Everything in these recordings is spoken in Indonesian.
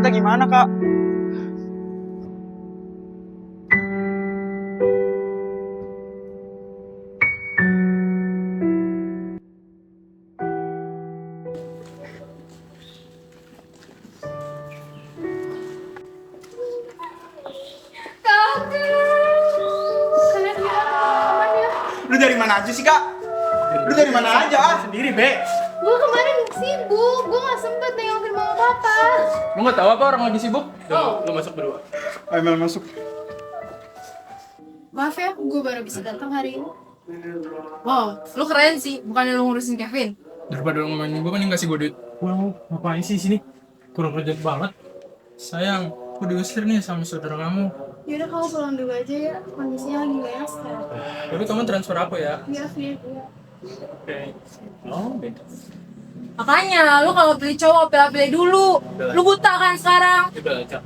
kita gimana, Kak? Kalian aman ya? Lu dari mana aja sih, Kak? Lu dari mana aja? Sendiri, Be. Gue kemarin sibuk, gue gak sempet nengokin mama papa. Lu nggak tahu apa orang lagi sibuk? Lu masuk berdua. Ayo Mel masuk. Maaf ya, gue baru bisa datang hari ini. Wow, lu keren sih, bukannya lu ngurusin Kevin. Daripada lu ngomongin gue, mending kasih gue duit. Wow, ngapain sih sini? Kurang kerja banget. Sayang, aku diusir nih sama saudara kamu. Yaudah kamu pulang dulu aja ya, kondisinya lagi gak enak sekarang. Tapi kamu transfer apa ya? Iya, Fit. Oke. Oh, beda. Makanya, lu kalau pilih cowok, pilih dulu. Lu buta kan sekarang? Udah, Cak.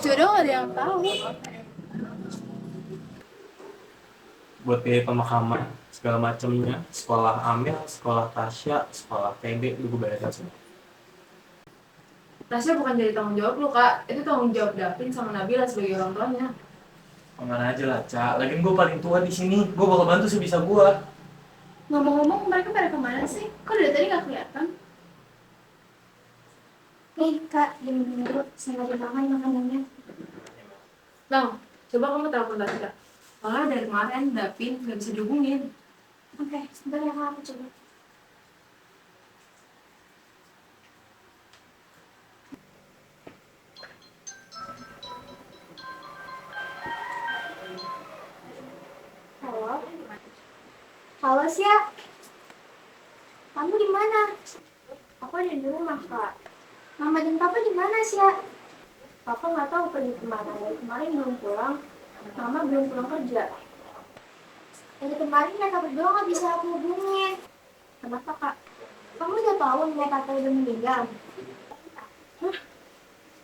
Jodoh gak ada yang tahu. Buat biaya pemakaman segala macamnya, sekolah Amel, sekolah Tasya, sekolah PB, gue bayarin semua. Tasya bukan jadi tanggung jawab lu, Kak. Itu tanggung jawab Davin sama Nabila sebagai orang tuanya. Kemana aja lah, Cak. Lagian gue paling tua di sini, gue bakal bantu sebisa gue. Ngomong-ngomong, mereka pada kemana sih? Kok dari tadi gak kelihatan? Nih kak, diminum dulu sama dimakan makanannya. Bang, coba kamu telepon Tasya. Soalnya dari kemarin Davin gak bisa dihubungin. Oke, sebentar ya kak, aku coba. Halo? Halo Sia, kamu di mana? Aku ada di rumah kak. Mama dan papa di mana Sia? Papa nggak tahu pergi kemana. Dari kemarin belum pulang. Mama belum pulang kerja. Dari kemarin mereka berdua nggak bisa aku hubungin. Kenapa kak? Kamu udah tahu mereka udah meninggal? Hah?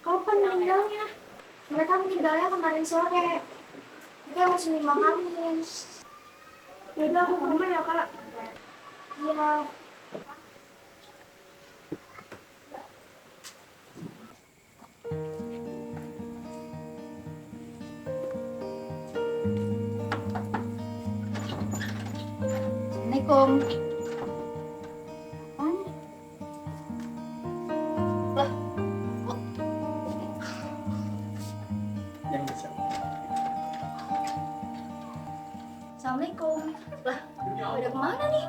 Kapan meninggalnya? Mereka meninggalnya kemarin sore. Mereka harus dimakamin. Yaudah aku ke rumah ya kak. Iya. Assalamualaikum. Lah, kok? Yang bisa. Assalamualaikum. Lah, pada kemana nih?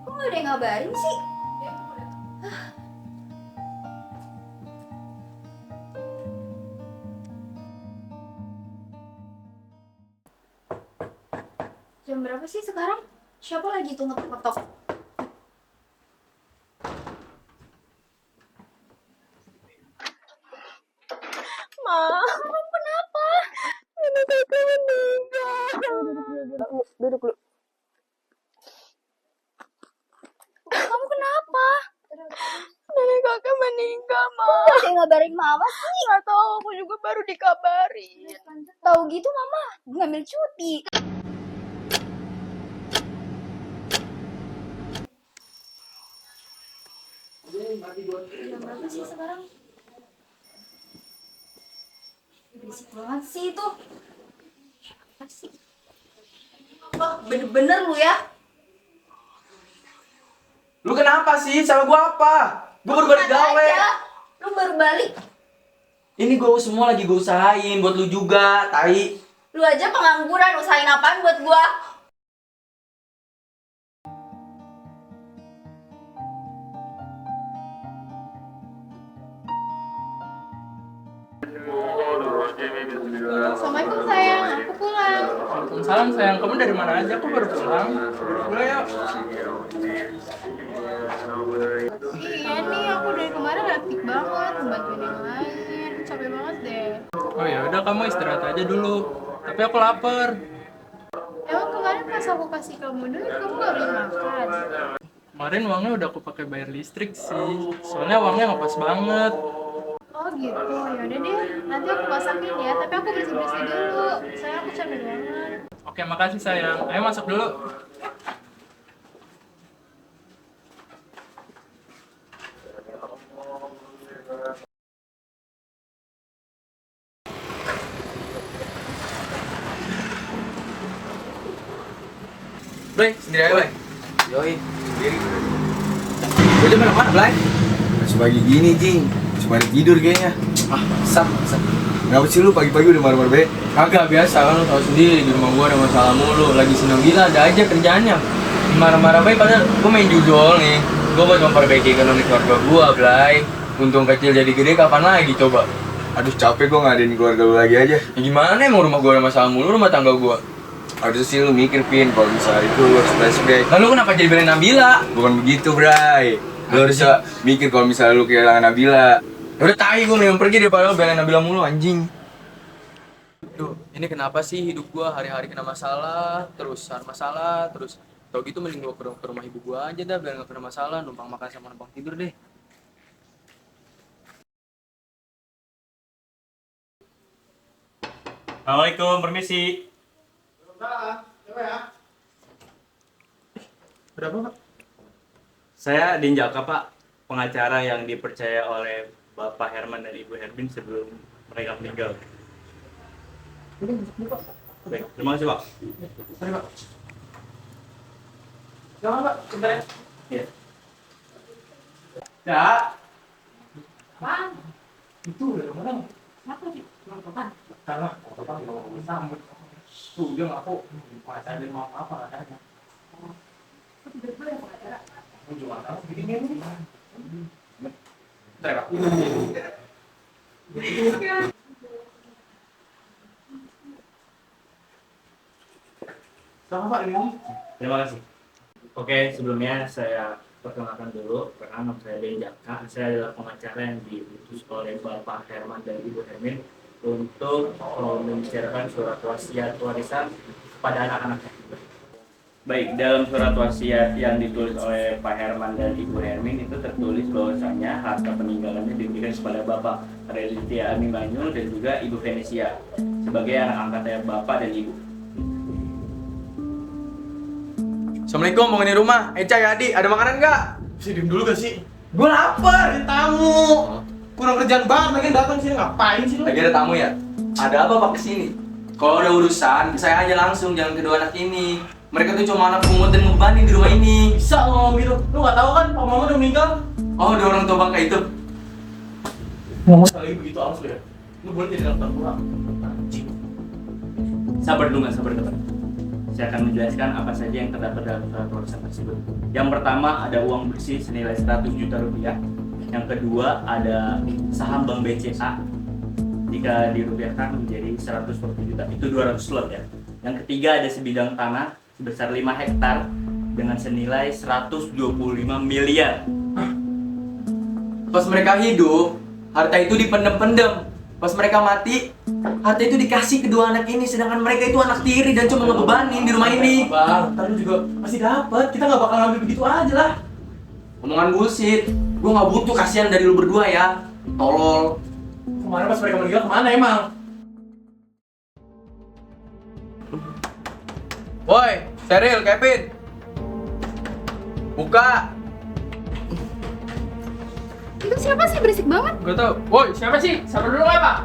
Kok nggak ada yang ngabarin sih? Jam berapa sih sekarang? Siapa lagi tuh ngetok-ngetok? Ma, kamu kenapa? Nenek kakak meninggal. Duduk dulu. Kamu kenapa? Nenek kakak meninggal, Ma. Kok ada yang ngabarin mama sih? Gak tahu, aku juga baru dikabarin. Tahu gitu mama ngambil cuti. Jam berapa sih sekarang? Berisik banget sih itu. Apa sih? Wah, bener-bener lu ya. Lu kenapa sih? Sama gue apa? Gue baru balik gawe. Lu baru balik. Ini gue semua lagi gue usahain buat lu juga, tai. Lu aja pengangguran, usahain apaan buat gua? Assalamualaikum sayang, aku pulang. Waalaikumsalam, sayang. Kamu dari mana aja? Aku baru pulang. Boleh ya? Iya nih, aku dari kemarin aktif banget, bantuin yang lain. Capek banget deh. Oh ya udah, kamu istirahat aja dulu. Tapi aku lapar. Emang kemarin pas aku kasih kamu duit, kamu gak beli makan? Kemarin uangnya udah aku pakai bayar listrik sih. Soalnya uangnya nggak pas banget. Oh gitu, yaudah deh. Nanti aku masakin ya, tapi aku bersih-bersih dulu. Soalnya aku capek banget. Oke, makasih sayang. Ayo masuk dulu. Blay, sendiri aja, Blay. Yoi, sendiri. Gue udah mana Blay? Masih pagi gini, Jing. Masih pada tidur kayaknya. Sam. Kenapa sih lu pagi-pagi udah marah-marah be? Kagak biasa kan lu tau sendiri di rumah gua ada masalah mulu. Lagi seneng gila ada aja kerjaannya. Marah-marah baik padahal gua main judol nih. Gua mau memperbaiki ekonomi keluarga gua, Blay. Untung kecil jadi gede kapan lagi coba? Aduh capek gua ngadain keluarga lu lagi aja. Ya gimana emang rumah gua ada masalah mulu rumah tangga gua. Harusnya sih lu mikir, Pin, kalau misalnya itu lu harus flashback. Lalu kenapa jadi belain Nabila? Bukan begitu, Bray. Lu harusnya mikir kalau misalnya lu kehilangan Nabila. Udah tai gua mending pergi daripada lu belain Nabila mulu anjing. Duh, ini kenapa sih hidup gua hari-hari kena masalah, terus tau gitu mending gua ke rumah ibu gua aja dah biar gak kena masalah, numpang makan sama numpang tidur deh. Assalamualaikum, permisi. Berapa, Pak? Saya Dinjaka, Pak, pengacara yang dipercaya oleh Bapak Herman dan Ibu Herbin sebelum mereka meninggal. Baik, terima kasih, Pak. Mari, Pak. Jangan, Pak. Bentar ya. Iya. Ya. Apaan? Itu udah kemana? Kenapa sih? Kenapa? Karena Bapak nggak mau disambut. Tuh, dia ngaku. Pengacara dari mau apa katanya. Kok tiba-tiba yang pengacara? Aku juga nggak tahu. Bikinnya ini. Bentar ya, Pak. Sama, Pak. Ini. Terima kasih. Oke, sebelumnya saya perkenalkan dulu. Perkenalkan nama saya Dinjaka. Saya adalah pengacara yang diutus oleh Bapak Herman dan Ibu Hermin untuk membicarakan surat wasiat warisan pada anak-anaknya. Baik, dalam surat wasiat yang ditulis oleh Pak Herman dan Ibu Hermin itu tertulis bahwasanya harta peninggalannya diberikan kepada Bapak Raditya Abimanyu dan juga Ibu Venesia sebagai anak angkatnya Bapak dan Ibu. Assalamualaikum, mau ini rumah. Eca ya, Adi, ada makanan nggak? Bisa diem dulu gak sih? Gue lapar. Ada tamu. Kurang kerjaan banget lagi datang sini ngapain sih lu? Lagi ada tamu ya? Ada apa Pak kesini? Kalau ada urusan, saya aja langsung, jangan kedua anak ini. Mereka tuh cuma anak pungut dan ngebebanin di rumah ini. Bisa ngomong gitu. Lu gak tahu kan Pak Mama udah meninggal? Oh, ada orang tua bangka itu. Ngomong lagi begitu halus lu ya. Lu boleh jadi dokter kurang. Anjing. Sabar dulu, Mas, sabar teman. Saya akan menjelaskan apa saja yang terdapat dalam surat warisan tersebut. Yang pertama ada uang bersih senilai 100 juta rupiah. Yang kedua ada saham Bank BCA. Jika dirupiahkan menjadi 140 juta, itu 200 lot ya. Yang ketiga ada sebidang tanah sebesar 5 hektar dengan senilai 125 miliar. Pas mereka hidup, harta itu dipendem-pendem. Pas mereka mati, harta itu dikasih kedua anak ini, sedangkan mereka itu anak tiri dan cuma ngebebanin di rumah ini. Bang, ntar lu juga masih dapat. Kita gak bakal ngambil begitu aja lah. Omongan bullshit. Gue gak butuh kasihan dari lu berdua ya. Tolol. Kemarin pas mereka meninggal kemana emang? Woi, Cheryl, Kevin. Buka. Itu siapa sih berisik banget? Gak tau. Woi, siapa sih? Sabar dulu, Pak.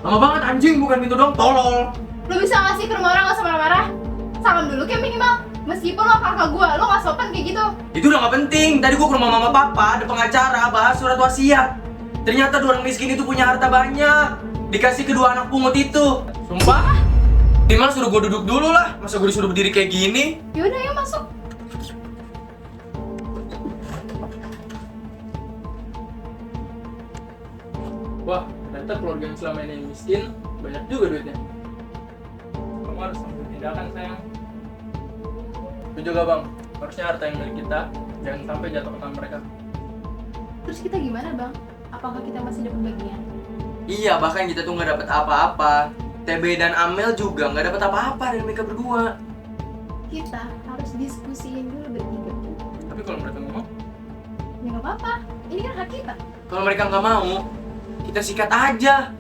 Lama banget anjing, bukan pintu dong, tolol. Lu bisa nggak sih ke rumah orang nggak usah marah-marah? Salam dulu kayak minimal. Meskipun lo kakak gua, lo nggak sopan kayak gitu. Itu udah gak penting. Tadi gua ke rumah mama papa, ada pengacara, bahas surat wasiat. Ternyata dua orang miskin itu punya harta banyak. Dikasih kedua anak pungut itu. Sumpah? Minimal suruh gua duduk dulu lah. Masa gua disuruh berdiri kayak gini? Yaudah, yuk masuk. Wah, ternyata keluarga yang selama ini miskin banyak juga duitnya. Kamu harus ambil tindakan, sayang. Itu juga bang, harusnya harta yang milik kita jangan sampai jatuh ke tangan mereka. Terus kita gimana bang? Apakah kita masih dapat bagian? Iya, bahkan kita tuh nggak dapat apa-apa. TB dan Amel juga nggak dapat apa-apa dari mereka berdua. Kita harus diskusiin dulu bertiga. Tapi kalau mereka ngomong, Ya nggak apa-apa, ini kan hak kita. Kalau mereka nggak mau, kita sikat aja.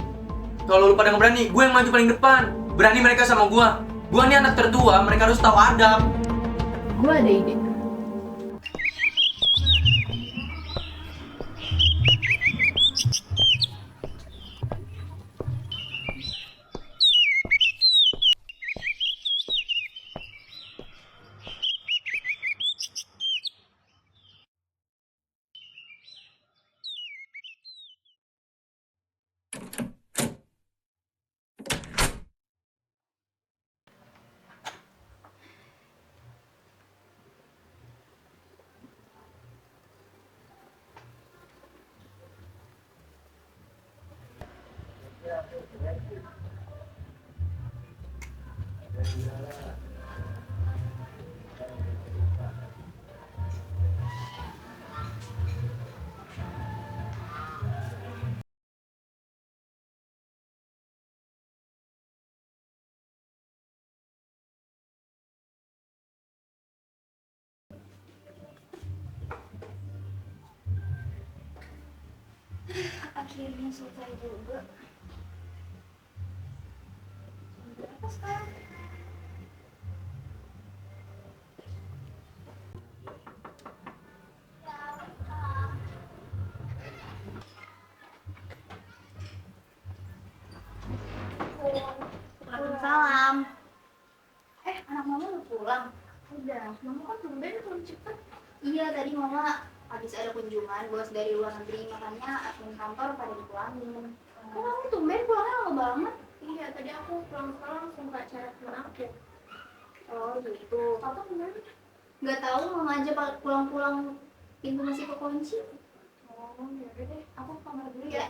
Kalau lu pada nggak berani, gue yang maju paling depan. Berani mereka sama gue. Gue nih anak tertua, mereka harus tahu adab. Gue ada ide. Akhirnya selesai juga. Berapa sekarang? Waalaikumsalam. Anak mama udah pulang? Udah. Mama kan tumben belum cepet. Iya, tadi mama habis ada kunjungan bos dari luar negeri, makanya admin kantor pada dipulangin. Kok kamu tumben pulangnya lama banget? Iya, tadi aku pulang sekolah langsung ke acara temen aku. Oh gitu. Papa kemana? Nggak tahu, mama aja pulang-pulang pintu masih kekunci. Oh, yaudah deh. Aku ke kamar dulu Ya. ya.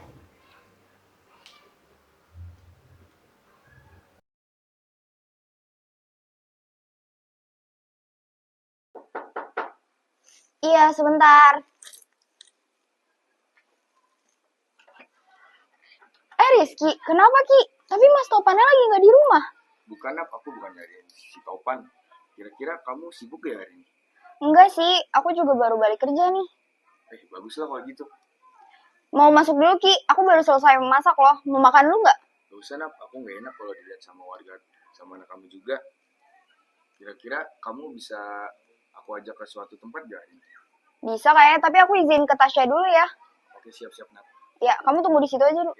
Iya, sebentar. Rizky, kenapa Ki? Tapi Mas Topannya lagi nggak di rumah. Bukan, aku bukan nyariin si Topan. Kira-kira kamu sibuk ya hari ini? Enggak sih, aku juga baru balik kerja nih. Baguslah kalau gitu. Mau masuk dulu Ki, aku baru selesai memasak loh. Mau makan dulu nggak? Gak usah, Nap. Aku gak enak kalau dilihat sama warga, sama anak kamu juga. Kira-kira kamu bisa aku ajak ke suatu tempat gak ini? Bisa kayaknya, tapi aku izin ke Tasya dulu ya. Oke, siap-siap, Nap. Ya, kamu tunggu di situ aja dulu.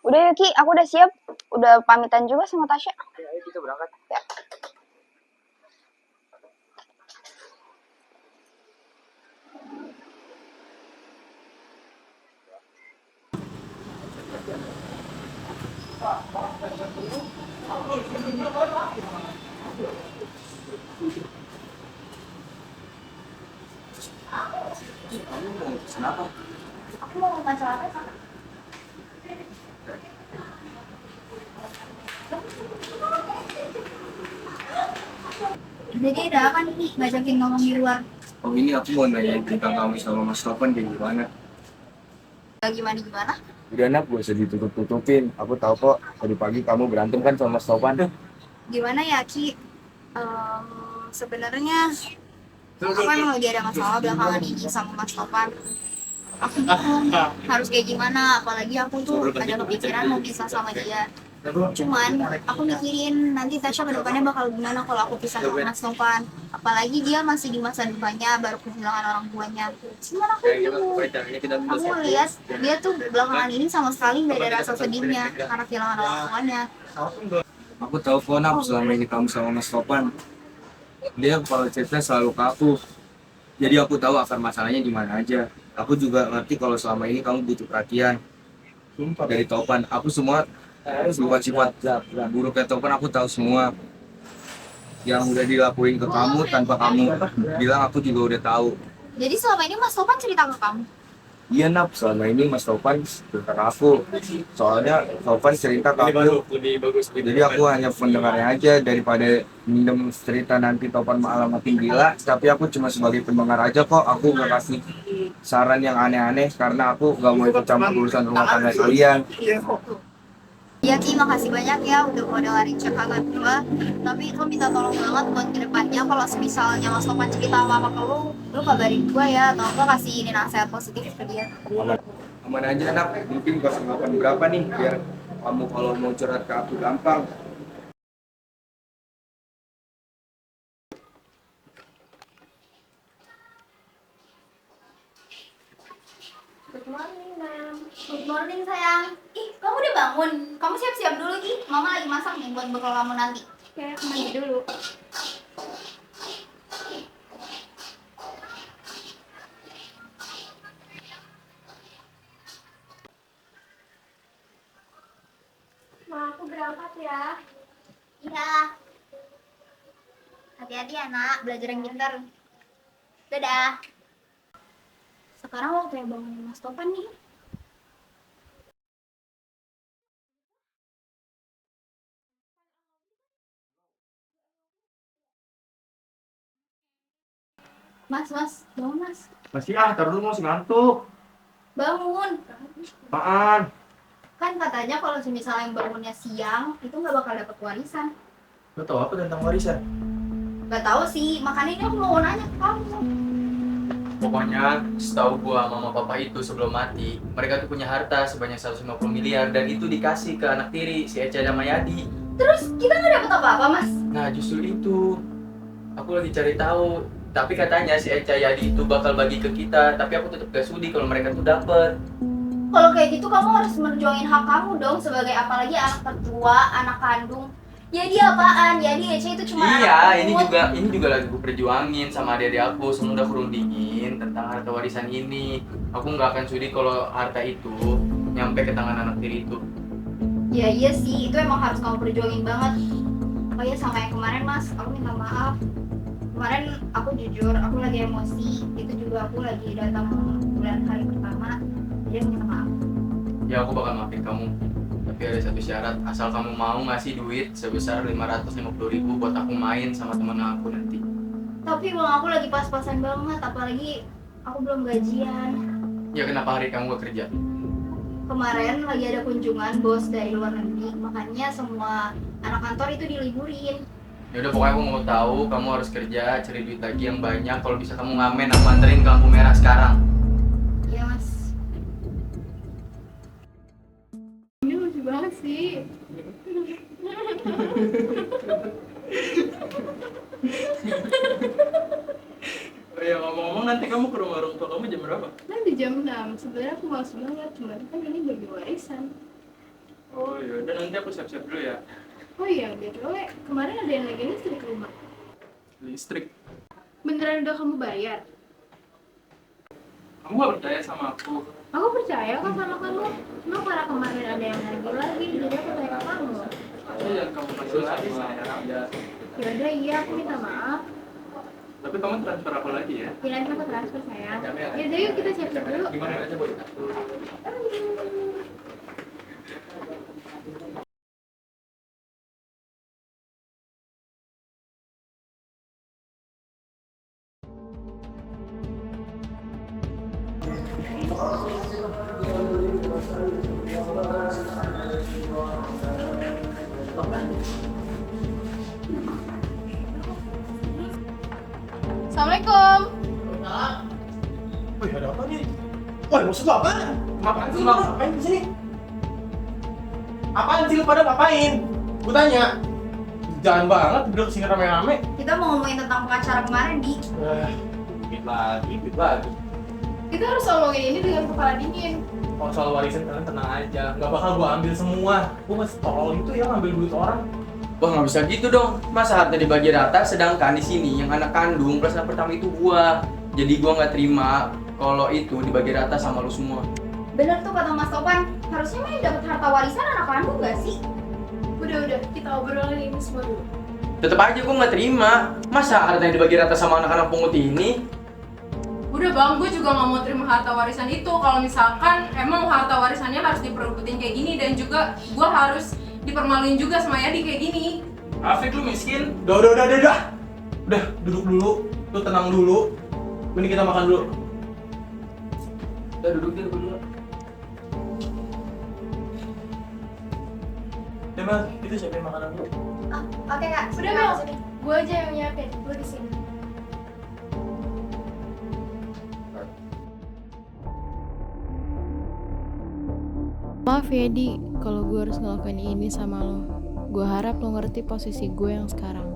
Udah yuk Ki, aku udah siap. Udah pamitan juga sama Tasya. Oke, ayo kita berangkat. Ya. Kamu mau pesen apa? Aku mau makan salad sama. Jadi ada apa nih ngajakin ngomong di luar? Oh, ini aku mau nanya tentang kamu sama Mas Topan kayak gimana? Gimana? Udah, Nap, gak usah ditutup-tutupin. Aku tahu kok, tadi pagi kamu berantem kan sama Mas Topan. Gimana ya Ki? Sebenarnya aku emang lagi ada masalah belakangan ini sama Mas Topan. Aku bingung harus kayak gimana, apalagi aku tuh ada kepikiran mau pisah sama dia. Cuman aku mikirin nanti Tasya kedepannya bakal gimana kalau aku pisah sama Mas Topan. Apalagi dia masih di masa depannya baru kehilangan orang tuanya. Cuman aku bingung. Aku lihat dia tuh belakangan ini sama sekali gak ada rasa sedihnya karena kehilangan orang tuanya. Aku tahu kok, Nap, selama ini kamu sama Mas Topan. Dia kalau cerita selalu ke aku. Jadi aku tahu akar masalahnya di mana aja. Aku juga ngerti kalau selama ini kamu butuh perhatian dari Topan. Aku semua sifat-sifat buruknya Topan aku tahu semua. Yang udah dilakuin ke kamu tanpa kamu bilang, aku juga udah tahu. Jadi selama ini Mas Topan cerita ke kamu? Iya, Nap, selama ini Mas Topan cerita ke aku. Soalnya Topan cerita ke aku. Jadi aku hanya pendengarnya aja, daripada minum cerita nanti Topan malah makin gila. Tapi aku cuma sebagai pendengar aja kok. Aku gak kasih saran yang aneh-aneh karena aku gak mau ikut campur urusan rumah tangga kalian. Ya Ki, makasih banyak ya udah mau dengerin curhatan gue. Tapi lo minta tolong banget buat kedepannya kalau misalnya Mas Topan cerita apa-apa ke lo kabarin gue ya, atau lo kasih ini nasihat positif ke dia. Aman aja, Nak. Mungkin 08 berapa nih biar kamu kalau mau curhat ke aku gampang. Good morning, Ma'am. Good morning sayang. Ih, kamu udah bangun? Kamu siap-siap dulu Ki. Mama lagi masak nih buat bekal kamu nanti. Oke, aku mandi dulu. berangkat ya. Iya. Hati-hati ya nak, belajar yang pintar. Dadah. Sekarang waktunya bangunin Mas Topan nih. Mas, bangun mas. Masih taruh dulu masih ngantuk. Bangun. Apaan? Kan katanya kalau misalnya yang bangunnya siang, itu nggak bakal dapet warisan. Lo tau apa tentang warisan? Gak tahu sih, makanya ini aku mau nanya ke kamu. Pokoknya setahu gua mama papa itu sebelum mati, mereka tuh punya harta sebanyak 150 miliar dan itu dikasih ke anak tiri si Eca sama Yadi. Terus kita nggak dapet apa-apa mas? Nah justru itu aku lagi cari tahu. Tapi katanya si Eca Yadi itu bakal bagi ke kita, tapi aku tetap gak sudi kalau mereka tuh dapet. Kalau kayak gitu kamu harus merjuangin hak kamu dong sebagai apalagi anak tertua, anak kandung. Jadi apaan? Jadi Eca itu cuma Iya, anak ini juga lagi gue perjuangin sama adik-adik aku, semua udah perundingin tentang harta warisan ini. Aku nggak akan sudi kalau harta itu nyampe ke tangan anak tiri itu. Ya iya sih, itu emang harus kamu perjuangin banget. Oh ya sama yang kemarin mas, aku minta maaf. Kemarin aku jujur, aku lagi emosi. Itu juga aku lagi datang bulan hari pertama. Jadi aku minta maaf. Ya aku bakal maafin kamu. Tapi ada satu syarat, asal kamu mau ngasih duit sebesar 550.000 buat aku main sama temen aku nanti. Tapi uang aku lagi pas-pasan banget, apalagi aku belum gajian. Ya kenapa hari kamu gak kerja? Kemarin lagi ada kunjungan bos dari luar negeri, makanya semua anak kantor itu diliburin. Ya udah pokoknya aku mau tahu kamu harus kerja, cari duit lagi yang banyak. Kalau bisa kamu ngamen, aku anterin ke lampu merah sekarang. Iya mas. Ini lucu banget sih. Oh ya ngomong-ngomong, nanti kamu ke rumah orang tua kamu jam berapa? Nanti jam 6, sebenarnya aku malas banget, cuman kan ini bagi warisan. Oh ya udah, nanti aku siap-siap dulu ya. Oh iya, BTW, kemarin ada yang lagi listrik ke rumah. Listrik. Beneran udah kamu bayar? Kamu gak percaya sama aku? Aku percaya kok sama kamu. Cuma karena kemarin ada yang lagi, jadi aku tanya ke kamu. Jangan kamu kasih lagi sayang ya. Yaudah iya, aku minta maaf. Tapi kamu transfer aku lagi ya. Ya nanti aku transfer sayang. Ya, ya. Yaudah yuk kita siap-siap dulu. Gimana aja boleh? Assalamualaikum. Wih, ada apa nih? Wah, maksud lo apa? Ngapain sih lo? Ngapain di sini? Apaan sih lo pada ngapain? Gue tanya. Jangan banget duduk kesini rame-rame. Kita mau ngomongin tentang pengacara kemarin di. Dikit lagi. Kita harus ngomongin ini dengan kepala dingin. Kalau soal warisan kalian tenang aja. Gak bakal gue ambil semua. Gue masih tolol itu ya ngambil duit orang. Wah nggak bisa gitu dong. Masa harta dibagi rata, sedangkan di sini yang anak kandung plus anak pertama itu gua. Jadi gua nggak terima kalau itu dibagi rata sama lu semua. Bener tuh kata Mas Topan, harusnya mah yang dapet harta warisan anak kandung gak sih? Udah, kita obrolin ini semua dulu. Tetep aja gua nggak terima. Masa harta yang dibagi rata sama anak-anak pemutih ini? Udah bang, gue juga gak mau terima harta warisan itu. Kalau misalkan emang harta warisannya harus diperebutin kayak gini, dan juga gue harus dipermaluin juga sama Yadi kayak gini. Afik lu miskin. Udah. Udah, duduk dulu. Lu tenang dulu. Ini kita makan dulu. Udah duduk dulu. Ya Mel, kita siapin makanan dulu. Oke kak, Udah Mel, gue aja yang nyiapin. Gue di sini. Maaf ya Di, kalau gue harus ngelakuin ini sama lo. Gue harap lo ngerti posisi gue yang sekarang.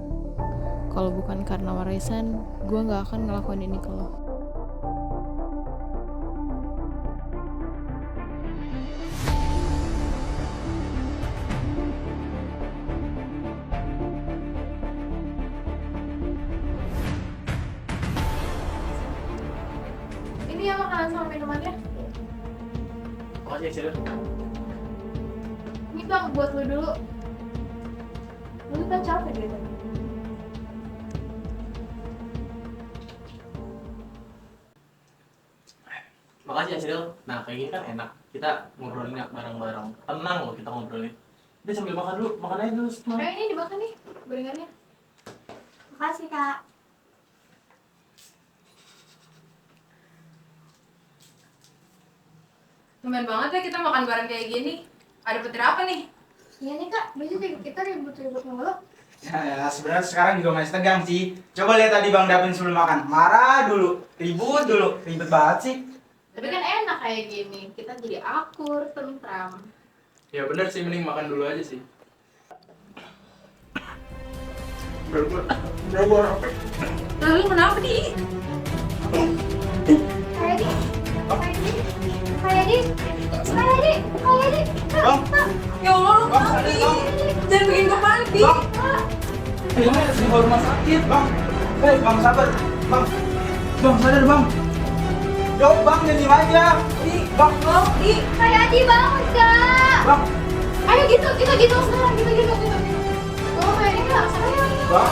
Kalau bukan karena warisan, gue gak akan ngelakuin ini ke lo. Ini ya makanan sama minumannya. Makasih ya, Cil. Ini bang, buat lu dulu. Lu kan capek dari tadi. Makasih ya Cil. Nah kayak gini kan enak. Kita ngobrolinnya bareng-bareng. Tenang loh kita ngobrolin. Udah sambil makan dulu. Makan aja dulu semua. Ayo ini dimakan nih gorengannya. Makasih kak. Tumben banget ya kita makan bareng kayak gini. Ada petir apa nih? Iya nih kak, biasanya kita ribut-ribut mulu. Ya, sebenarnya sekarang juga masih tegang sih. Coba lihat tadi Bang Davin sebelum makan, marah dulu, ribet banget sih. Tapi kan enak kayak gini, kita jadi akur, tentram. Ya bener sih, mending makan dulu aja sih. Lalu kenapa nih? Kayak di. Kayak di. Kayak di. Kayak di. Bang, Ya Allah, lu kenapa nih? Jangan bikin gue panik, Di. ini harus dibawa rumah sakit, Bang. Bang sabar, Bang. Bang sadar, Bang. Jawab, Bang, jangan diem aja. Bang, Di. Kayak di bangun kak. Bang, Ayo gitu sekarang, gitu. Oh kayak ini kak, sayang. Bang.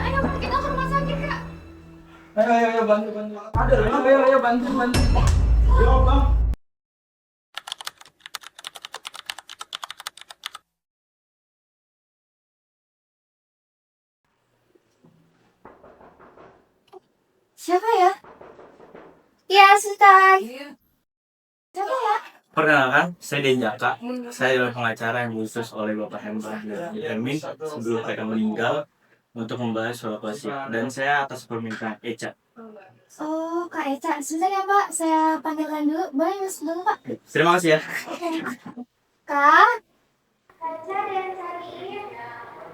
Ayo kita ke rumah sakit kak. Ayo, bantu. Sadar, Bang. Ayo, bantu. Jawab, Bang. Siapa ya? Ya, Suster. Siapa ya? Perkenalkan, saya Denjaka. Saya adalah pengacara yang khusus oleh Bapak Herman dan Ermin sebelum mereka meninggal untuk membahas soal klasik. Dan saya atas permintaan Eca. Oh, Kak Eca. Sebentar ya, Pak. Saya panggilkan dulu. Boleh masuk dulu, Pak? Terima kasih ya. Oke. Kak? Kak Eca ada yang cariin.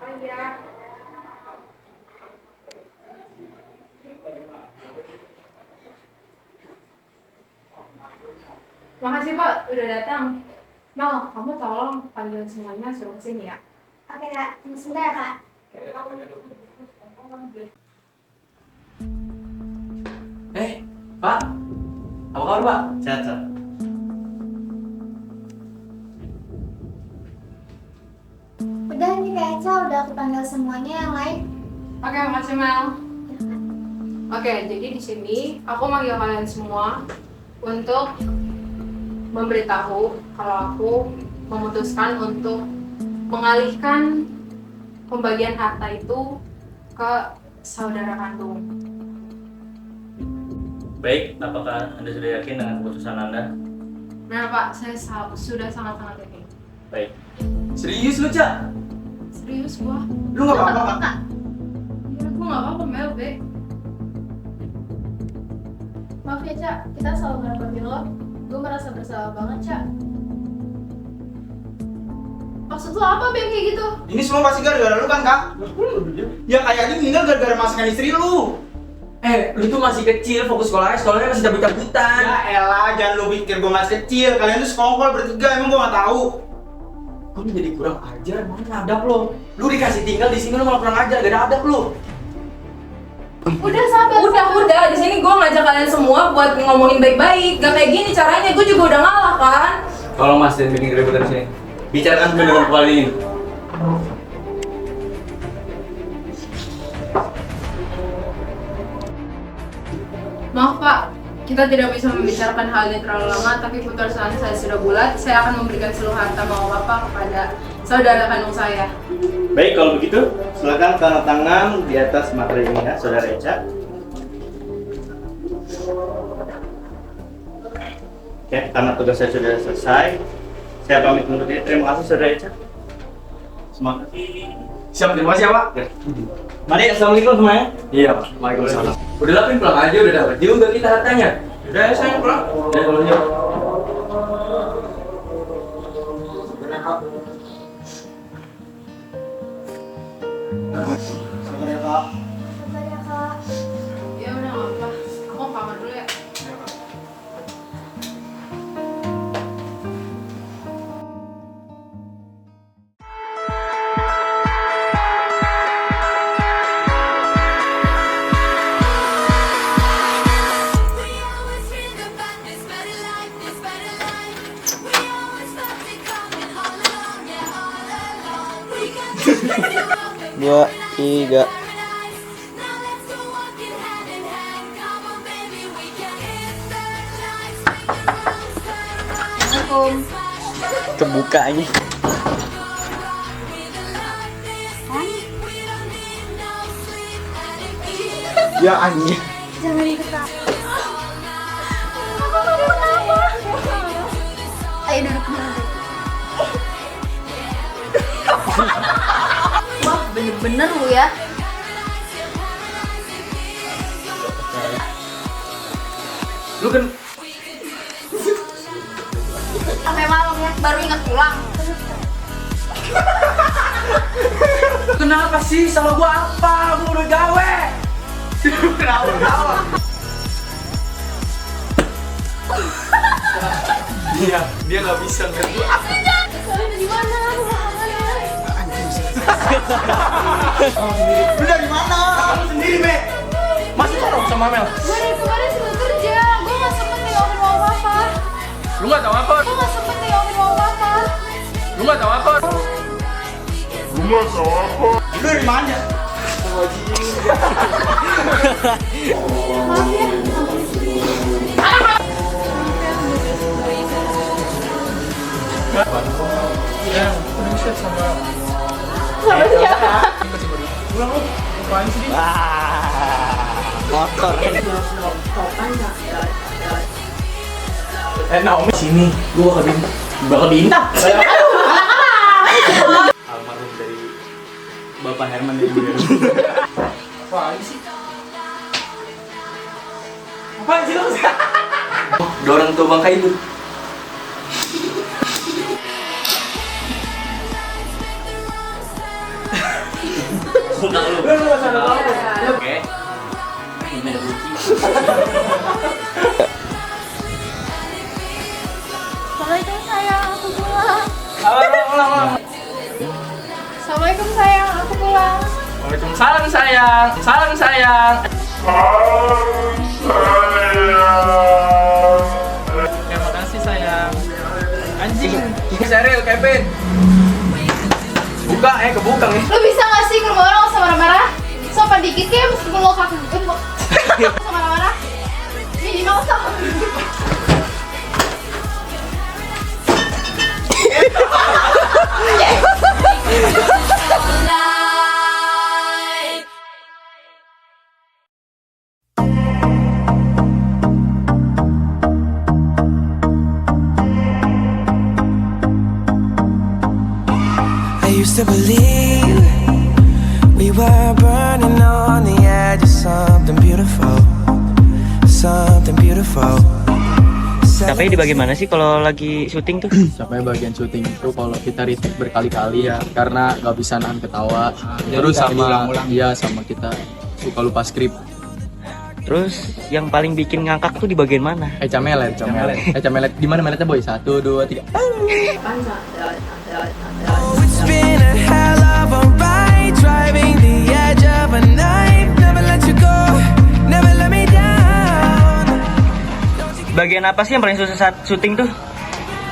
Oh, iya. Makasih Pak, udah datang. Mal, kamu tolong panggil semuanya suruh kesini ya. Oke, Kak. Tunggu sebentar ya, Kak. Pak. Apa kabar Pak? Sehat. Udah nih, Kak Eca. Udah aku panggil semuanya yang lain. Oke, makasih Mel. Oke, jadi di sini aku manggil kalian semua untuk memberitahu kalau aku memutuskan untuk mengalihkan pembagian harta itu ke saudara kandung. Baik, apakah Anda sudah yakin dengan keputusan Anda? Benar Pak, saya sudah sangat-sangat yakin. Baik. Serius lu Cak? Serius gua? Lu nggak apa-apa, Kak? Ya, gua nggak apa-apa Mel, Be. Maaf ya Cak, kita selalu ngerepotin lo. Gue merasa bersalah banget Cak. Maksud lo apa Bang kayak gitu? Ini semua pasti gara-gara lu kan, Kak? Ya kayak ini meninggal gara-gara masakan istri lu. Lu tuh masih kecil, fokus sekolahnya masih cabut-cabutan. Ya elah, jangan lu pikir gua masih kecil. Kalian tuh sekongkol bertiga, emang gua nggak tahu. Kok lu jadi kurang ajar, mana adab lo? Lu dikasih tinggal di sini lu malah kurang ajar, gak ada adab lu. Udah sabar. Udah. Di sini gue ngajak kalian semua buat ngomongin baik-baik. Gak kayak gini caranya. Gue juga udah ngalah kan. Tolong Mas, jangan bikin keributan sini. Bicarakan dengan kepala dingin. Maaf Pak, kita tidak bisa membicarakan hal ini terlalu lama. Tapi keputusan saya sudah bulat. Saya akan memberikan seluruh harta mama Bapak kepada saudara kandung saya. Baik, kalau begitu, silakan tanda tangan di atas materi ini ya, Saudara Eca. Oke, karena tugas saya sudah selesai, saya pamit undur diri. Terima kasih, Saudara Eca. Semangat. Siap, terima kasih ya Pak. Mari, assalamualaikum semuanya. Iya Pak, waalaikumsalam. Udah lah, pulang aja, udah dapat juga kita hartanya. Udah ya sayang pulang. Udah, kalau gitu. Sabar ya, Kak. Sabar ya, Kak. Ya udah nggak apa. Aku ke kamar dulu ya. We always dreamed about this better life, this better life. We always felt it 2, 3. Assalamualaikum. Kebuka ini. Ya anjing. Jangan diketawa. Ayo duduk dulu. Wah, bener-bener lu ya. Lu kan Sampai malam ya, baru ingat pulang. Kenapa sih? Salah gua apa? Gua udah gawe. Kenapa? Dia nggak bisa ngerti. Kalian di mana? Lu dari mana? Kamu sendiri, Be. masih orang sama Mel. Gue dari kemarin sibuk kerja, gue gak sempet nengokin mama papa. Lu nggak tahu apa? Gue gak sempet nengokin mama papa. Lu nggak tahu apa? Lu dari mana? Maaf ya. Ya, udah share sama Sama siapa? pulang lu. Apaan sih? Di? Motor. Naomi sini, gua bakal bintang. Almarhum dari Bapak Herman dari Ibu Herman. Apaan sih? Apaan sih lu? Dorong tuh bangkai itu. Oke. Ini ada Gucci. Assalamualaikum sayang, aku pulang. Ulang. Assalamualaikum sayang, aku pulang. Waalaikumsalam sayang. Salam sayang. Terima kasih sayang. Anjing. Sheryl, Kevin. Buka kebuka nih. Lu bisa gak sih ke rumah orang gak usah marah-marah? Sopan dikit ya meskipun lo kaku. Gak usah marah-marah. Minimal sama. I used to believe we were burning on the edge of something beautiful, something beautiful. Capeknya di bagian mana sih kalau lagi syuting tuh? Sampai bagian syuting itu kalau kita retake berkali-kali ya karena nggak bisa nahan ketawa. Terus sama sama kita suka lupa skrip. Terus yang paling bikin ngangkak tuh di bagian mana? Camelet. Camelet di mana meletnya boy? 1, 2, 3. Oh, it's been a hell of a ride, driving the edge of a knife. Never let you go, never let me down. Bagian apa sih yang paling susah saat syuting tuh?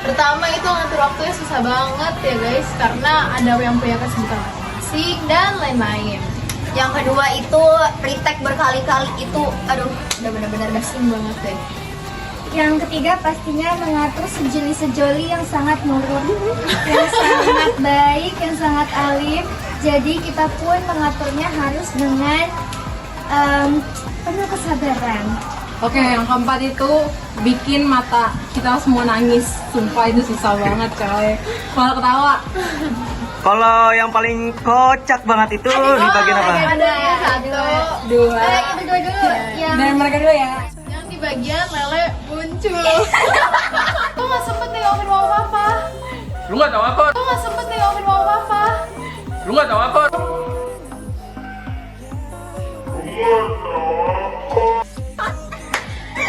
Pertama itu ngatur waktunya susah banget ya guys, karena ada yang punya kesibukan masing-masing dan lain-lain. Yang kedua itu retake berkali-kali itu, aduh, udah benar-benar gasing banget deh. Yang ketiga pastinya mengatur sejoli-sejoli yang sangat nurut, yang sangat baik, yang sangat alim. Jadi kita pun mengaturnya harus dengan penuh kesabaran. Oke, yang keempat itu bikin mata kita semua nangis. Sumpah itu susah banget coy. Malah ketawa. Kalau yang paling kocak banget itu di bagian apa? Ada yang 1, 2. Yang kedua dulu, yang Dan mereka dulu ya. Yang di bagian lele muncul. Gue gak sempet nengokin mama papa. Lu nggak tahu apa? Gue gak sempet nengokin mama papa. Lu nggak tahu apa?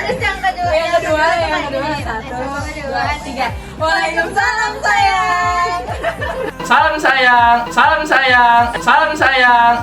terus yang kedua, Yang kedua 1, 2, 3. Waalaikumsalam sayang. Salam sayang.